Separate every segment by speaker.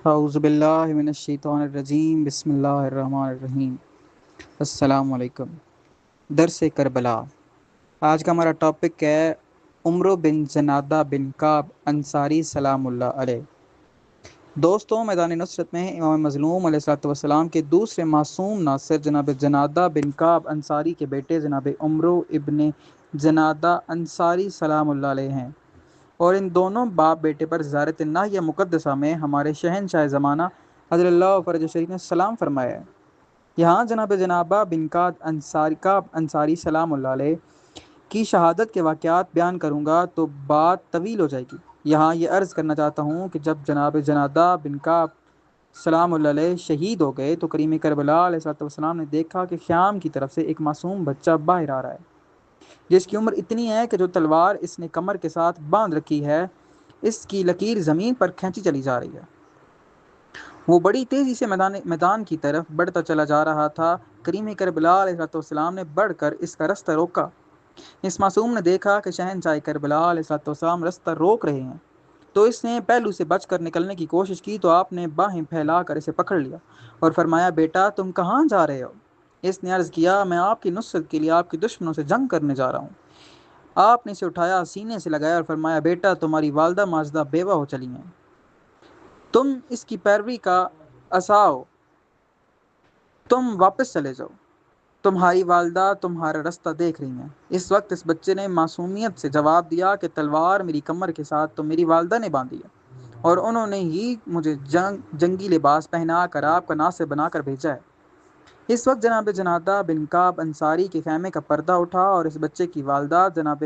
Speaker 1: اعوذ باللہ من الشیطان الرجیم بسم اللہ الرحمن الرحیم۔ السلام علیکم۔ درس کربلا۔ آج کا ہمارا ٹاپک ہے عمرو بن جنادہ بن کعب انصاری سلام اللہ علیہ۔ دوستوں، میدان نصرت میں امام مظلوم علیہ الصلوۃ والسلام کے دوسرے معصوم ناصر جناب جنادہ بن کعب انصاری کے بیٹے جناب عمرو ابن جنادہ انصاری سلام اللہ علیہ ہیں، اور ان دونوں باپ بیٹے پر زیارت ناحیہ مقدسہ میں ہمارے شہنشاہ زمانہ حضرت اللہ فرج شریف نے سلام فرمایا ہے۔ یہاں جناب جنابہ بن کعب انصاری سلام اللہ علیہ کی شہادت کے واقعات بیان کروں گا تو بات طویل ہو جائے گی۔ یہاں یہ عرض کرنا چاہتا ہوں کہ جب جناب جنادہ بن کعب سلام اللہ علیہ شہید ہو گئے تو کریم کربلا علیہ السلام نے دیکھا کہ خیام کی طرف سے ایک معصوم بچہ باہر آ رہا ہے، جس کی عمر اتنی ہے کہ جو تلوار اس نے کمر کے ساتھ باندھ رکھی ہے اس کی لکیر زمین پر کھینچی چلی جا رہی ہے۔ وہ بڑی تیزی سے میدان کی طرف بڑھتا چلا جا رہا تھا۔ کریم کربلا علیہ السلام نے بڑھ کر اس کا رستہ روکا۔ اس معصوم نے دیکھا کہ شہنشاہ کربلا علیہ السلام رستہ روک رہے ہیں، تو اس نے پہلو سے بچ کر نکلنے کی کوشش کی تو آپ نے باہیں پھیلا کر اسے پکڑ لیا اور فرمایا، بیٹا تم کہاں جا رہے ہو؟ اس نے عرض کیا، میں آپ کی نصرت کے لیے آپ کے دشمنوں سے جنگ کرنے جا رہا ہوں۔ آپ نے اسے اٹھایا، سینے سے لگایا اور فرمایا، بیٹا تمہاری والدہ ماجدہ بیوہ ہو چلی ہیں، تم اس کی پیروی کا اساؤ، تم واپس چلے جاؤ، تمہاری والدہ تمہارا رستہ دیکھ رہی ہیں۔ اس وقت اس بچے نے معصومیت سے جواب دیا کہ تلوار میری کمر کے ساتھ تو میری والدہ نے باندھی ہے، اور انہوں نے ہی مجھے جنگی لباس پہنا کر آپ کا ناصر بنا کر بھیجا ہے۔ اس وقت جناب جنادہ بن کعب انصاری کے خیمے کا پردہ اٹھا اور اس بچے کی والدہ جناب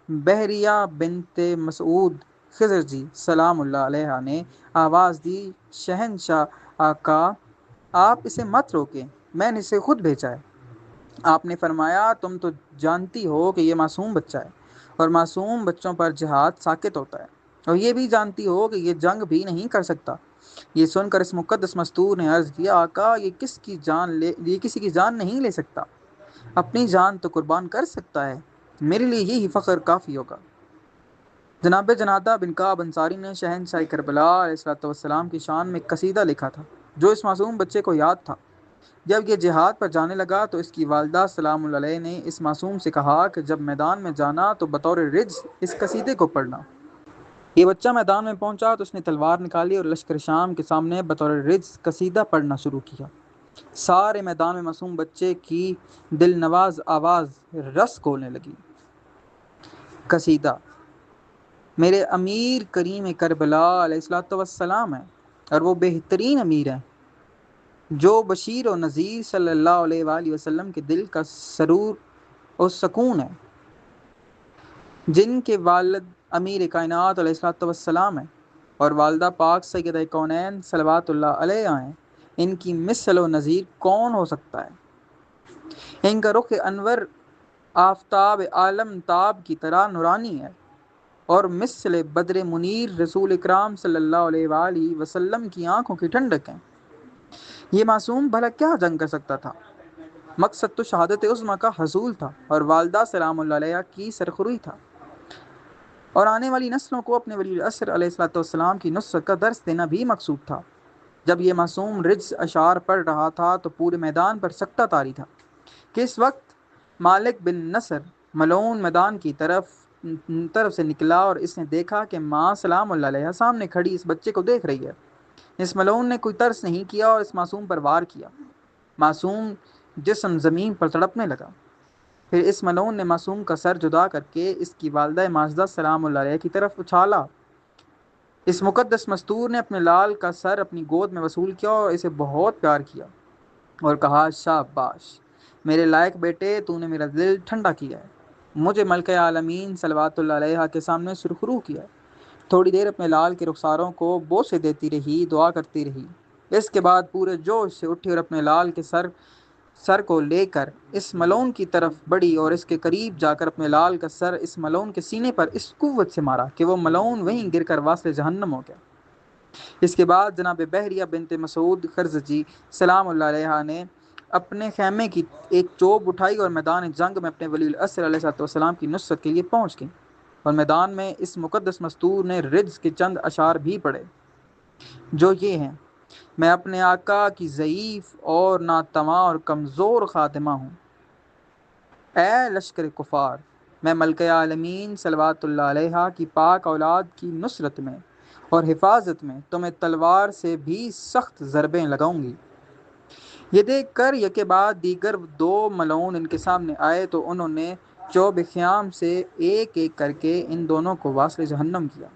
Speaker 1: بحریہ بنت مسعود خزرجی سلام اللہ علیہ نے آواز دی، شہنشاہ آقا، آپ اسے مت روکیں، میں نے اسے خود بھیجا ہے۔ آپ نے فرمایا، تم تو جانتی ہو کہ یہ معصوم بچہ ہے اور معصوم بچوں پر جہاد ساقط ہوتا ہے، اور یہ بھی جانتی ہو کہ یہ جنگ بھی نہیں کر سکتا۔ یہ سن کر اس مقدس مستور نے عرض کیا، آقا یہ کسی کی جان نہیں لے سکتا، اپنی جان تو قربان کر سکتا ہے، میرے لیے یہی فخر کافی ہوگا۔ جناب جنادہ بن کعب انصاری نے شہنشاہ کربلا علیہ السلام کی شان میں قصیدہ لکھا تھا جو اس معصوم بچے کو یاد تھا۔ جب یہ جہاد پر جانے لگا تو اس کی والدہ سلام اللہ علیہ نے اس معصوم سے کہا کہ جب میدان میں جانا تو بطور رجز اس قصیدے کو پڑھنا۔ یہ بچہ میدان میں پہنچا تو اس نے تلوار نکالی اور لشکر شام کے سامنے بطور رجز قصیدہ پڑھنا شروع کیا۔ سارے میدان میں معصوم بچے کی دل نواز آواز رس کھولنے لگی۔ قصیدہ: میرے امیر کریم کربلا علیہ السلام ہیں، اور وہ بہترین امیر ہیں جو بشیر و نذیر صلی اللہ علیہ وآلہ وسلم کے دل کا سرور اور سکون ہے، جن کے والد امیر کائنات علیہ السلام ہیں اور والدہ پاک سیدہ کونین صلوات اللہ علیہ ہیں۔ ان کی مثل و نظیر کون ہو سکتا ہے؟ ان کا رخ انور آفتاب عالم تاب کی طرح نورانی ہے، اور مثل بدر منیر رسول اکرام صلی اللہ علیہ وآلہ وسلم کی آنکھوں کی ٹھنڈک ہیں۔ یہ معصوم بھلا کیا جنگ کر سکتا تھا؟ مقصد تو شہادت عظمیٰ کا حصول تھا اور والدہ سلام اللہ علیہ کی سرخروئی تھا، اور آنے والی نسلوں کو اپنے ولی العصر علیہ السلام کی نصرت کا درس دینا بھی مقصود تھا۔ جب یہ معصوم رجز اشعار پڑھ رہا تھا تو پورے میدان پر سکتہ طاری تھا کہ اس وقت مالک بن نصر ملعون میدان کی طرف سے نکلا، اور اس نے دیکھا کہ ماں سلام اللہ علیہ سامنے کھڑی اس بچے کو دیکھ رہی ہے۔ اس ملعون نے کوئی ترس نہیں کیا اور اس معصوم پر وار کیا۔ معصوم جسم زمین پر تڑپنے لگا۔ پھر اس ملعون نے معصوم کا سر جدا کر کے اس کی والدہ ماجدہ سلام اللہ علیہ کی طرف اچھالا۔ اس مقدس مستور نے اپنے لال کا سر اپنی گود میں وصول کیا اور اسے بہت پیار کیا اور کہا، شاباش میرے لائق بیٹے، تو نے میرا دل ٹھنڈا کیا ہے، مجھے ملکہ عالمین صلوات اللہ علیہ کے سامنے سرخرو کیا ہے۔ تھوڑی دیر اپنے لال کے رخساروں کو بوسے دیتی رہی، دعا کرتی رہی۔ اس کے بعد پورے جوش سے اٹھی اور اپنے لال کے سر کو لے کر اس ملعون کی طرف بڑھی اور اس کے قریب جا کر اپنے لال کا سر اس ملعون کے سینے پر اس قوت سے مارا کہ وہ ملعون وہیں گر کر واصل جہنم ہو گیا۔ اس کے بعد جناب بحریہ بنت مسعود خزرجی سلام اللہ علیہ نے اپنے خیمے کی ایک چوب اٹھائی اور میدان جنگ میں اپنے ولی العصر علیہ السلام کی نصرت کے لیے پہنچ گئی، اور میدان میں اس مقدس مستور نے رجز کے چند اشعار بھی پڑھے۔ جو یہ ہیں: میں اپنے آقا کی ضعیف اور ناتواں اور کمزور خاتمہ ہوں۔ اے لشکر کفار، میں ملکہ عالمین صلوات اللہ علیہا کی پاک اولاد کی نصرت میں اور حفاظت میں تمہیں تلوار سے بھی سخت ضربیں لگاؤں گی۔ یہ دیکھ کر یکے بعد دیگر دو ملعون ان کے سامنے آئے تو انہوں نے چوب خیام سے ایک ایک کر کے ان دونوں کو واصل جہنم کیا۔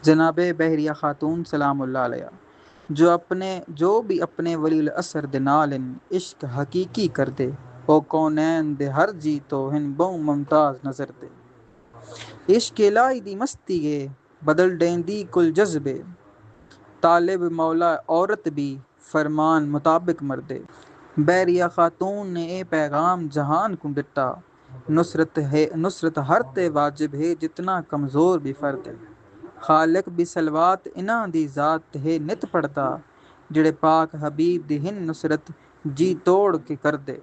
Speaker 1: جناب بحریہ خاتون سلام اللہ علیہ، جو بھی اپنے ولی العصر دے نال عشق حقیقی کر دے، او کونین دے ہر جی تو ہن بہوں ممتاز نظر دے۔ عشق الہی دی مستی گے بدل دیندی کل جذبے، طالب مولا عورت بھی فرمان مطابق مردے۔ بحریہ خاتون نے اے پیغام جہان کو دتا، نصرت ہر تے واجب ہے جتنا کمزور بھی فرد ہے۔ خالق بھی صلوات انہاں دی ذات ہے نت پڑھتا، جڑے پاک حبیب دی ہن نصرت جی توڑ کے کر دے۔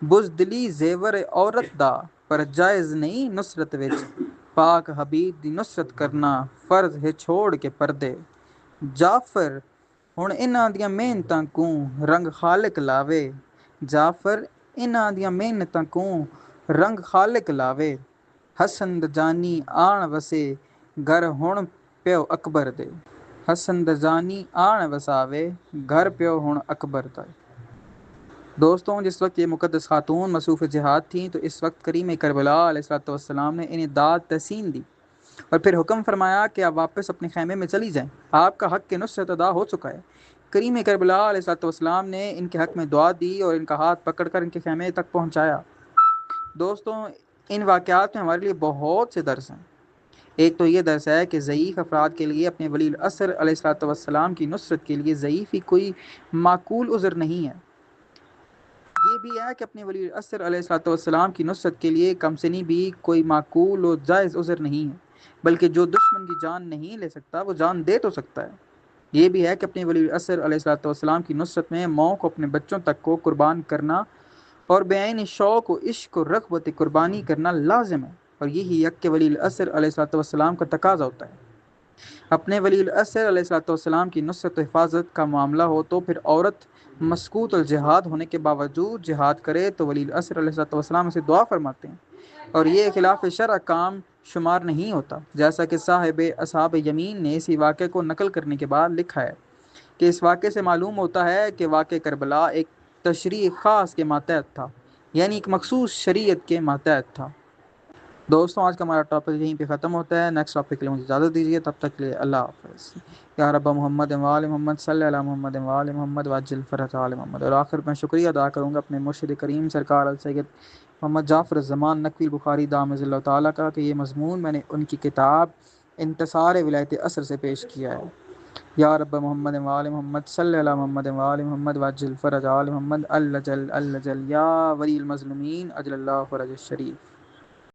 Speaker 1: بزدلی زیور عورت دا پر جائز نہیں نصرت وچ، پاک حبیب دی نصرت کرنا فرض ہے چھوڑ کے پردے۔ جعفر ہن انہاں دیاں محنتاں کوں رنگ خالق لاوے، جعفر انہاں دیاں محنتاں کوں رنگ خالق لاوے۔ حسن دا جانی آن وسے گھر ہن پیو اکبر دے، حسن دا جانی آن وساوے گھر پیو ہن اکبر دے۔ دوستوں، جس وقت یہ مقدس خاتون مصروف جہاد تھیں تو اس وقت کریم کربلا علیہ السلام نے انہیں داد تحسین دی اور پھر حکم فرمایا کہ آپ واپس اپنے خیمے میں چلی جائیں، آپ کا حق نصرت ادا ہو چکا ہے۔ کریم کربلا علیہ السلام نے ان کے حق میں دعا دی اور ان کا ہاتھ پکڑ کر ان کے خیمے تک پہنچایا۔ دوستوں، ان واقعات میں ہمارے لیے بہت سے درس ہیں۔ ایک تو یہ درس ہے کہ ضعیف افراد کے لیے اپنے ولی العصر علیہ السلام کی نصرت کے لیے ضعیف ہی کوئی معقول عذر نہیں ہے۔ یہ بھی ہے کہ اپنے ولی العصر علیہ السلام کی نصرت کے لیے کم سنی بھی کوئی معقول و جائز عذر نہیں ہے، بلکہ جو دشمن کی جان نہیں لے سکتا وہ جان دے تو سکتا ہے۔ یہ بھی ہے کہ اپنے ولی العصر علیہ السلام کی نصرت میں ماؤں کو اپنے بچوں تک کو قربان کرنا اور بعین شوق و عشق و رغبت قربانی کرنا لازم ہے، اور یہی یک کہ ولی العصر علیہ السلام کا تقاضا ہوتا ہے۔ اپنے ولی العصر علیہ السلام کی نصرت و حفاظت کا معاملہ ہو تو پھر عورت مسکوت الجہاد ہونے کے باوجود جہاد کرے تو ولی العصر علیہ السلام اسے دعا فرماتے ہیں، اور یہ خلاف شرع کام شمار نہیں ہوتا، جیسا کہ صاحب اصحاب یمین نے اسی واقعے کو نقل کرنے کے بعد لکھا ہے کہ اس واقعے سے معلوم ہوتا ہے کہ واقعہ کربلا ایک تشریع خاص کے ماتحت تھا، یعنی ایک مخصوص شریعت کے ماتحت تھا۔ دوستوں، آج کا ہمارا ٹاپک یہیں پہ ختم ہوتا ہے۔ نیکسٹ ٹاپک کے لیے مجھے اجازت دیجیے، تب تک کے لیے اللہ حافظ۔ یا رب محمد وآل محمد صلی علی محمد وآل محمد وعجل فرج آل محمد۔ اور آخر میں شکریہ ادا کروں گا اپنے مرشد کریم سرکار السید محمد جعفر الزمان نقوی بخاری دامت اللہ تعالیٰ کا کہ یہ مضمون میں نے ان کی کتاب انتصار ولایت عصر سے پیش کیا ہے۔ یا رب محمد وآل محمد صلی علی محمد وآل محمد وعجل فرج آل محمد الجل الجل یا ولی المظلومین اجل اللہ فرج الشریف۔